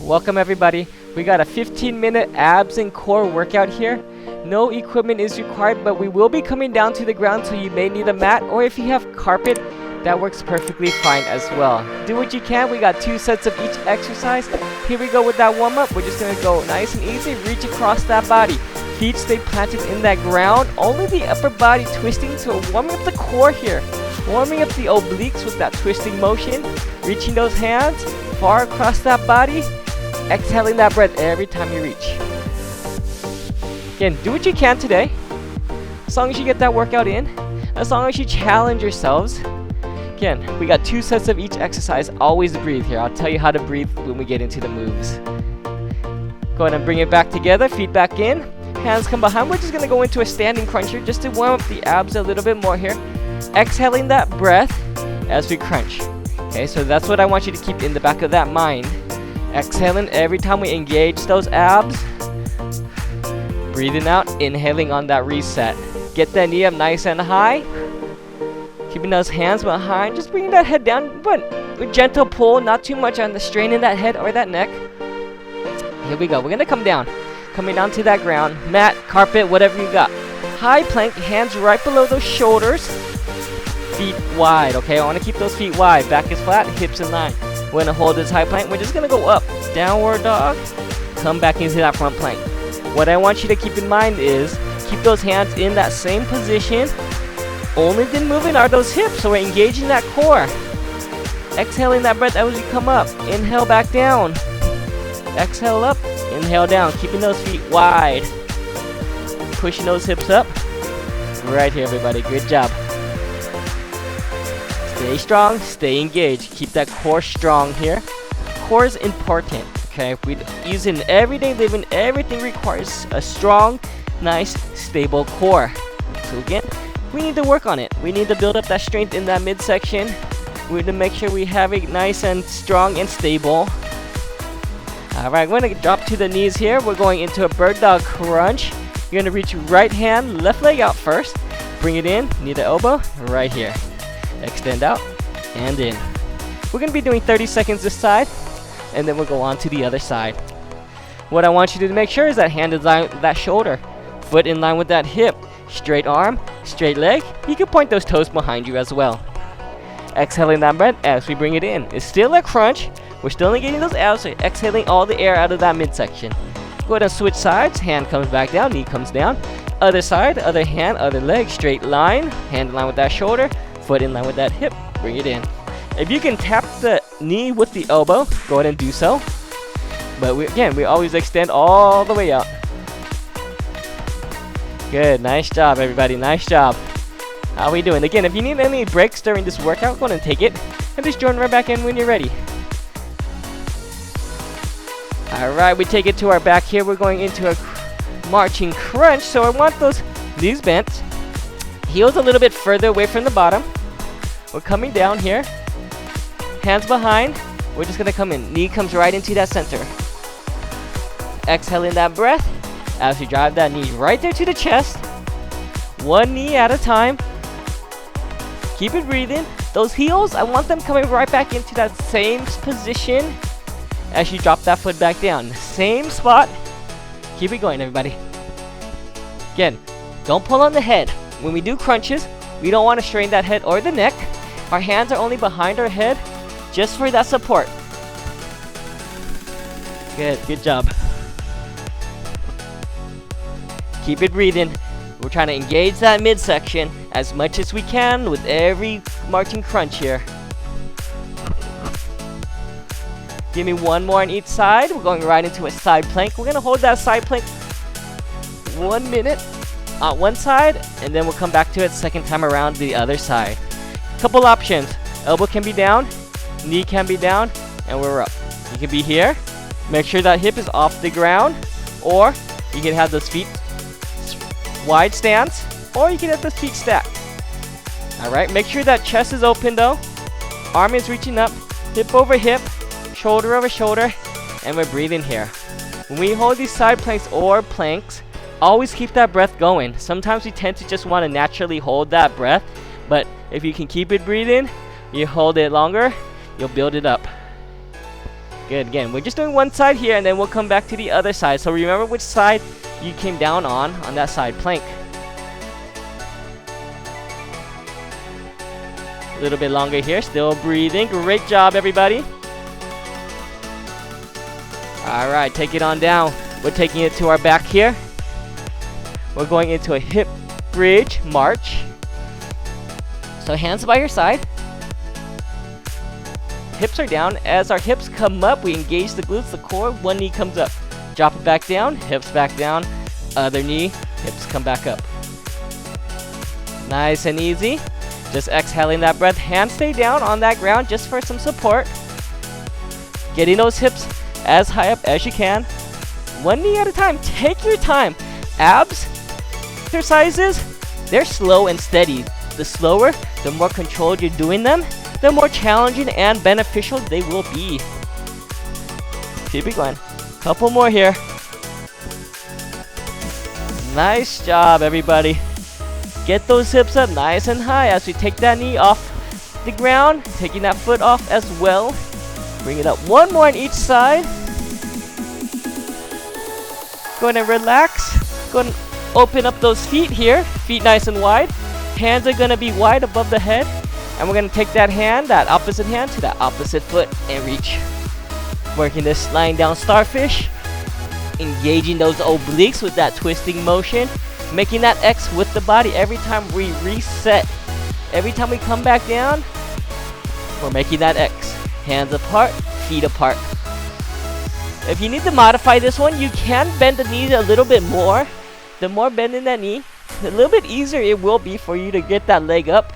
Welcome everybody. We got a 15-minute abs and core workout here. No equipment is required, but we will be coming down to the ground, so you may need a mat, or if you have carpet, that works perfectly fine as well. Do what you can. We got 2 sets of each exercise. Here we go with that warm-up. We're just going to go nice and easy. Reach across that body. Feet stay planted in that ground. Only the upper body twisting, so warming up the core here. Warming up the obliques with that twisting motion. Reaching those hands far across that body. Exhaling that breath every time you reach. Again, do what you can today. As long as you get that workout in. As long as you challenge yourselves. Again, we got 2 sets of each exercise. Always breathe here. I'll tell you how to breathe when we get into the moves. Go ahead and bring it back together. Feet back in. Hands come behind. We're just going to go into a standing crunch here just to warm up the abs a little bit more here. Exhaling that breath as we crunch. Okay, so that's what I want you to keep in the back of that mind. Exhaling every time we engage those abs. Breathing out, inhaling on that reset. Get that knee up nice and high. Keeping those hands behind, just bringing that head down, but with gentle pull, not too much on the strain in that head or that neck. Here we go, we're gonna come down. Coming down to that ground, mat, carpet, whatever you got. High plank, hands right below those shoulders. Feet wide, okay? I wanna keep those feet wide. Back is flat, hips in line. We're gonna hold this high plank. We're just gonna go up, downward dog, come back into that front plank. What I want you to keep in mind is, keep those hands in that same position. Only thing moving are those hips, so we're engaging that core. Exhaling that breath as we come up. Inhale back down. Exhale up, inhale down, keeping those feet wide. Pushing those hips up. Right here, everybody, good job. Stay strong, stay engaged. Keep that core strong here. Core is important, okay? If we use it in everyday living, everything requires a strong, nice, stable core. So again, we need to work on it. We need to build up that strength in that midsection. We need to make sure we have it nice and strong and stable. Alright, we're going to drop to the knees here. We're going into a bird dog crunch. You're going to reach right hand, left leg out first. Bring it in, knee to elbow, right here. Extend out and in. We're going to be doing 30 seconds this side, and then we'll go on to the other side. What I want you to make sure is that hand is line with that shoulder, foot in line with that hip, straight arm, straight leg. You can point those toes behind you as well. Exhaling that breath as we bring it in. It's still a crunch. We're still engaging those abs, so exhaling all the air out of that midsection. Go ahead and switch sides. Hand comes back down, knee comes down. Other side, other hand, other leg, straight line. Hand in line with that shoulder, foot in line with that hip. Bring it in. If you can tap the knee with the elbow, go ahead and do so. But we always extend all the way out. Good, nice job everybody, nice job. How are we doing? Again, if you need any breaks during this workout, go ahead and take it. And just join right back in when you're ready. Alright, we take it to our back here. We're going into a marching crunch. So I want those knees bent. Heels a little bit further away from the bottom. We're coming down here. Hands behind. We're just going to come in. Knee comes right into that center. Exhaling that breath as we drive that knee right there to the chest. One knee at a time. Keep it breathing. Those heels, I want them coming right back into that same position as you drop that foot back down. Same spot. Keep it going, everybody. Again, don't pull on the head. When we do crunches, we don't want to strain that head or the neck. Our hands are only behind our head just for that support. Good job. Keep it breathing. We're trying to engage that midsection as much as we can with every marching crunch here. Give me one more on each side. We're going right into a side plank. We're going to hold that side plank 1 minute on one side, and then we'll come back to it second time around the other side. Couple options. Elbow can be down, knee can be down, and we're up. You can be here. Make sure that hip is off the ground, or you can have those feet wide stance, or you can have those feet stacked. Alright, make sure that chest is open though. Arm is reaching up, hip over hip, shoulder over shoulder, and we're breathing here. When we hold these side planks or planks, always keep that breath going. Sometimes we tend to just want to naturally hold that breath, but if you can keep it breathing, you hold it longer, you'll build it up. Good. Again, we're just doing one side here, and then we'll come back to the other side. So remember which side you came down on that side plank. A little bit longer here. Still breathing. Great job, everybody. Alright, take it on down. We're taking it to our back here. We're going into a hip bridge march. So hands by your side. Hips are down. As our hips come up, we engage the glutes, the core. One knee comes up. Drop it back down. Hips back down. Other knee. Hips come back up. Nice and easy. Just exhaling that breath. Hands stay down on that ground just for some support. Getting those hips as high up as you can. One knee at a time. Take your time. Abs exercises, they're slow and steady. The slower, the more controlled you're doing them, the more challenging and beneficial they will be. Keep it going. Couple more here. Nice job, everybody. Get those hips up nice and high as we take that knee off the ground, taking that foot off as well. Bring it up. One more on each side. Go ahead and relax. Go ahead and open up those feet here. Feet nice and wide. Hands are going to be wide above the head. And we're going to take that hand, that opposite hand, to that opposite foot and reach. Working this lying down starfish. Engaging those obliques with that twisting motion. Making that X with the body every time we reset. Every time we come back down, we're making that X. Hands apart, feet apart. If you need to modify this one, you can bend the knee a little bit more. The more bend in that knee, a little bit easier it will be for you to get that leg up.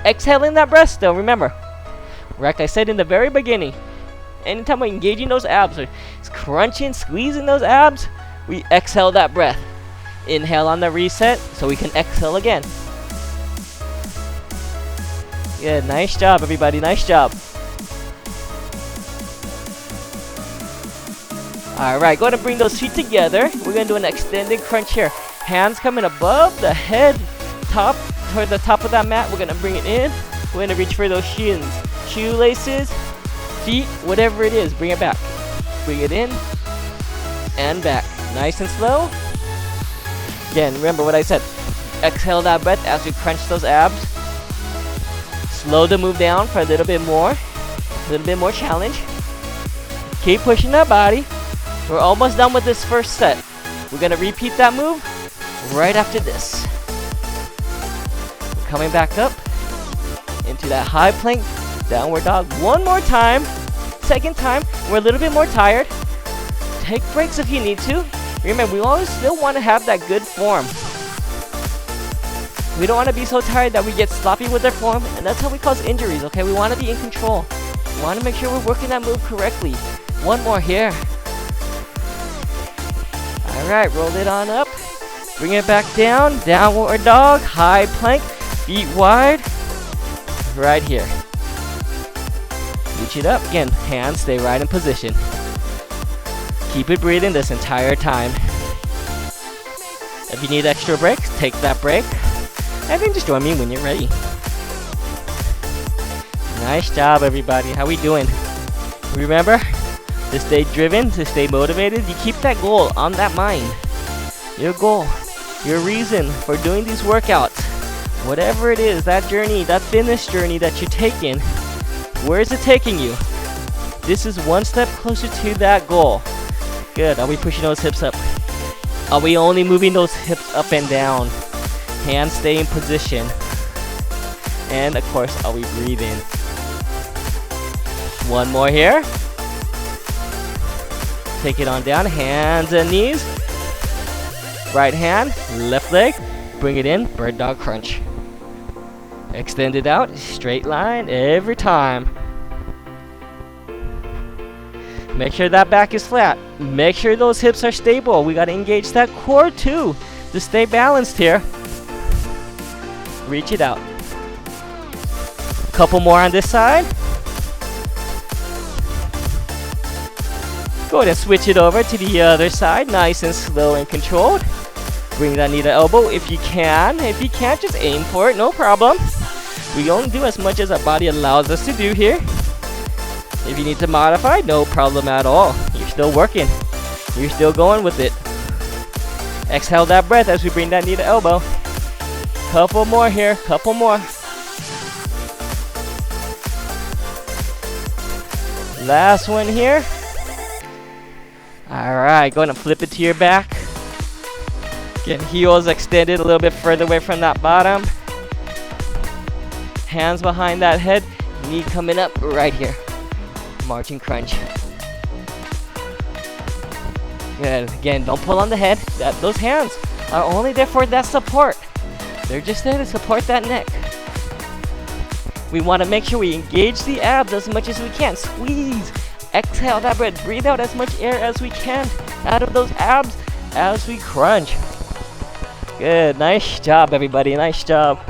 Exhaling that breath still, remember. Like I said in the very beginning, anytime we're engaging those abs, or crunching, squeezing those abs, we exhale that breath. Inhale on the reset, so we can exhale again. Good, nice job everybody, nice job. Alright, go ahead and bring those feet together. We're going to do an extended crunch here. Hands coming above the head, top, toward the top of that mat. We're going to bring it in. We're going to reach for those shins, shoelaces, feet, whatever it is. Bring it back. Bring it in and back. Nice and slow. Again, remember what I said. Exhale that breath as we crunch those abs. Slow the move down for a little bit more challenge. Keep pushing that body. We're almost done with this first set. We're gonna repeat that move right after this. We're coming back up into that high plank, downward dog. One more time. Second time, we're a little bit more tired. Take breaks if you need to. Remember, we always still want to have that good form. We don't want to be so tired that we get sloppy with our form, and that's how we cause injuries, okay? We want to be in control. We want to make sure we're working that move correctly. One more here. Alright, roll it on up. Bring it back down. Downward dog. High plank. Feet wide. Right here. Reach it up. Again, hands stay right in position. Keep it breathing this entire time. If you need extra breaks, take that break. And then just join me when you're ready. Nice job, everybody. How we doing? Remember, to stay driven, to stay motivated, you keep that goal on that mind. Your goal, your reason for doing these workouts, whatever it is, that journey, that fitness journey that you're taking, where is it taking you? This is one step closer to that goal. Good. Are we pushing those hips up? Are we only moving those hips up and down? Hands stay in position. And of course, are we breathing? One more here. Take it on down, hands and knees. Right hand, left leg. Bring it in, bird dog crunch. Extend it out, straight line every time. Make sure that back is flat. Make sure those hips are stable. We gotta engage that core too to stay balanced here. Reach it out. Couple more on this side. Go ahead and switch it over to the other side, nice and slow and controlled. Bring that knee to elbow if you can. If you can't, just aim for it, no problem. We only do as much as our body allows us to do here. If you need to modify, no problem at all. You're still working. You're still going with it. Exhale that breath as we bring that knee to elbow. Couple more here, couple more. Last one here. Alright, go ahead and flip it to your back. Get heels extended a little bit further away from that bottom. Hands behind that head. Knee coming up right here. Marching crunch. Good. Again, don't pull on the head. Those hands are only there for that support. They're just there to support that neck. We want to make sure we engage the abs as much as we can. Squeeze. Exhale that breath. Breathe out as much air as we can out of those abs as we crunch. Good. Nice job, everybody. Nice job.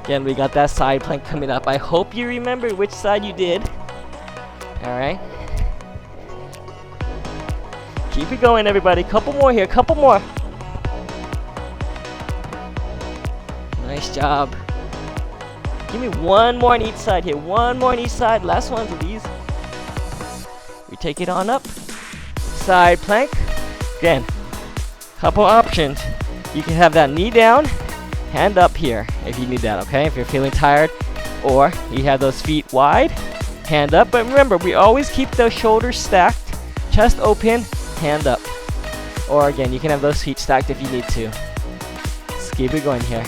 Again, we got that side plank coming up. I hope you remember which side you did. Alright. Keep it going, everybody. Couple more here. Couple more. Nice job. Give me one more on each side here. One more on each side. Last ones of these. We take it on up. Side plank. Again, couple options. You can have that knee down. Hand up here if you need that, okay? If you're feeling tired, or you have those feet wide, hand up. But remember, we always keep those shoulders stacked, chest open, hand up. Or again, you can have those feet stacked if you need to. Just keep it going here.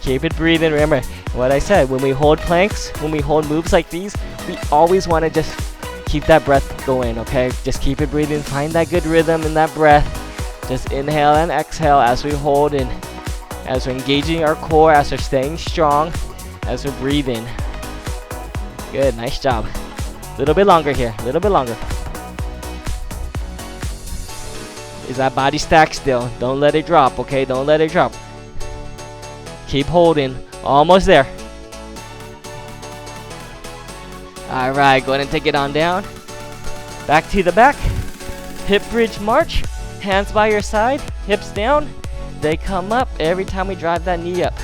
Keep it breathing. Remember what I said, when we hold planks, when we hold moves like these, we always want to just keep that breath going, okay? Just keep it breathing. Find that good rhythm in that breath. Just inhale and exhale as we hold in. As we're engaging our core, as we're staying strong, as we're breathing. Good, nice job. A little bit longer here, a little bit longer. Is that body stacked still? Don't let it drop, okay? Don't let it drop. Keep holding, almost there. Alright, go ahead and take it on down. Back to the back. Hip bridge march, hands by your side, hips down. They come up every time we drive that knee up.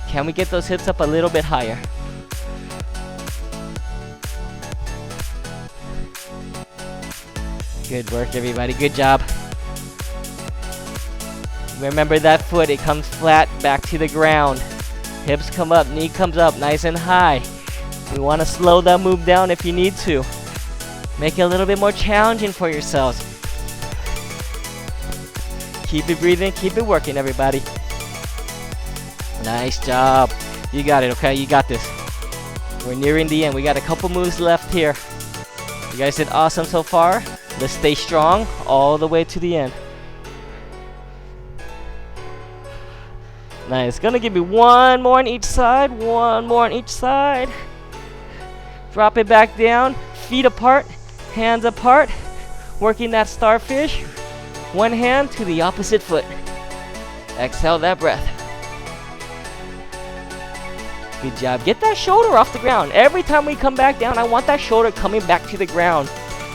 Can we get those hips up a little bit higher? Good work, everybody. Good job. Remember that foot, it comes flat back to the ground. Hips come up, knee comes up nice and high. We want to slow that move down if you need to. Make it a little bit more challenging for yourselves. Keep it breathing, keep it working, everybody. Nice job. You got it, okay? You got this. We're nearing the end. We got a couple moves left here. You guys did awesome so far. Let's stay strong all the way to the end. Nice. Gonna give me one more on each side. One more on each side. Drop it back down. Feet apart. Hands apart. Working that starfish. One hand to the opposite foot. Exhale that breath. Good job. Get that shoulder off the ground. Every time we come back down, I want that shoulder coming back to the ground.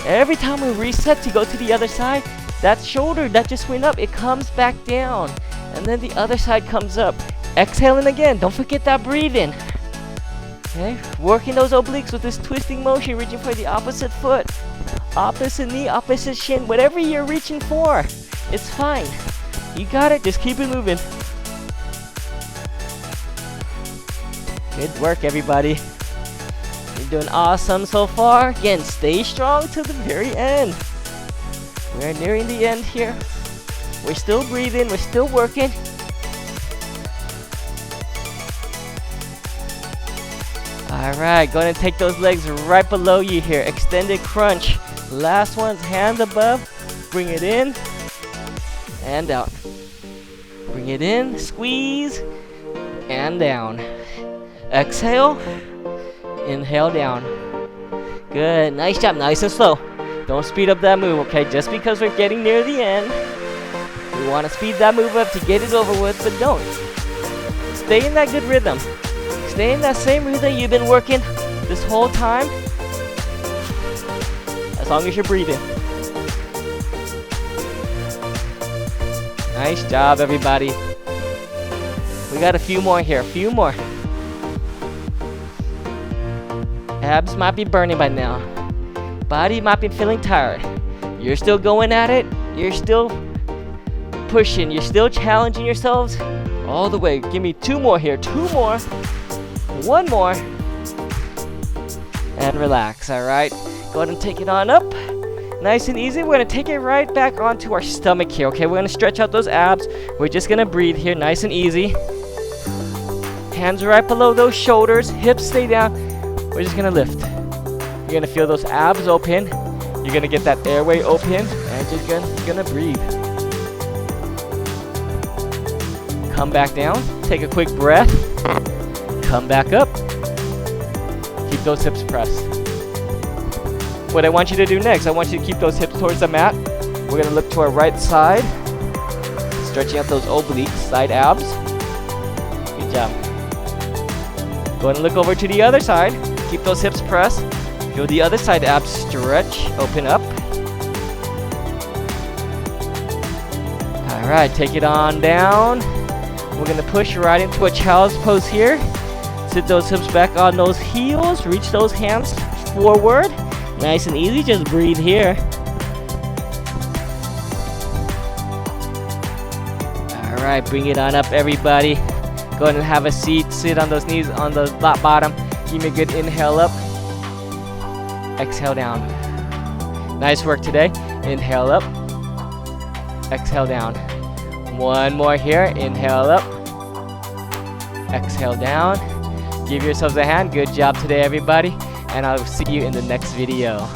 Every time we reset to go to the other side, that shoulder that just went up, it comes back down. And then the other side comes up. Exhaling again. Don't forget that breathing. Okay? Working those obliques with this twisting motion, reaching for the opposite foot. Opposite knee, opposite shin, whatever you're reaching for, it's fine. You got it, just keep it moving. Good work, everybody. You're doing awesome so far. Again, stay strong to the very end. We're nearing the end here. We're still breathing, we're still working. Alright, go ahead and take those legs right below you here. Extended crunch. Last one's hands above. Bring it in and out. Bring it in, squeeze, and down. Exhale, inhale down. Good, nice job, nice and slow. Don't speed up that move, okay? Just because we're getting near the end, we want to speed that move up to get it over with, but don't. Stay in that good rhythm. Stay in that same rhythm you've been working this whole time. As long as you're breathing. Nice job, everybody. We got a few more here, a few more. Abs might be burning by now. Body might be feeling tired. You're still going at it. You're still pushing. You're still challenging yourselves all the way. Give me 2 more here. 2 more. 1 more. And relax, alright? Go ahead and take it on up. Nice and easy. We're going to take it right back onto our stomach here, okay? We're going to stretch out those abs. We're just going to breathe here, nice and easy. Hands right below those shoulders. Hips stay down. We're just going to lift. You're going to feel those abs open. You're going to get that airway open. And just going to breathe. Come back down. Take a quick breath. Come back up. Keep those hips pressed. What I want you to do next, I want you to keep those hips towards the mat. We're going to look to our right side. Stretching out those obliques, side abs. Good job. Go ahead and look over to the other side. Keep those hips pressed. Feel the other side abs stretch, open up. Alright, take it on down. We're going to push right into a child's pose here. Sit those hips back on those heels. Reach those hands forward. Nice and easy, just breathe here. Alright, bring it on up everybody. Go ahead and have a seat. Sit on those knees on the bottom. Give me a good inhale up. Exhale down. Nice work today. Inhale up. Exhale down. 1 more here. Inhale up. Exhale down. Give yourselves a hand. Good job today, everybody. And I'll see you in the next video.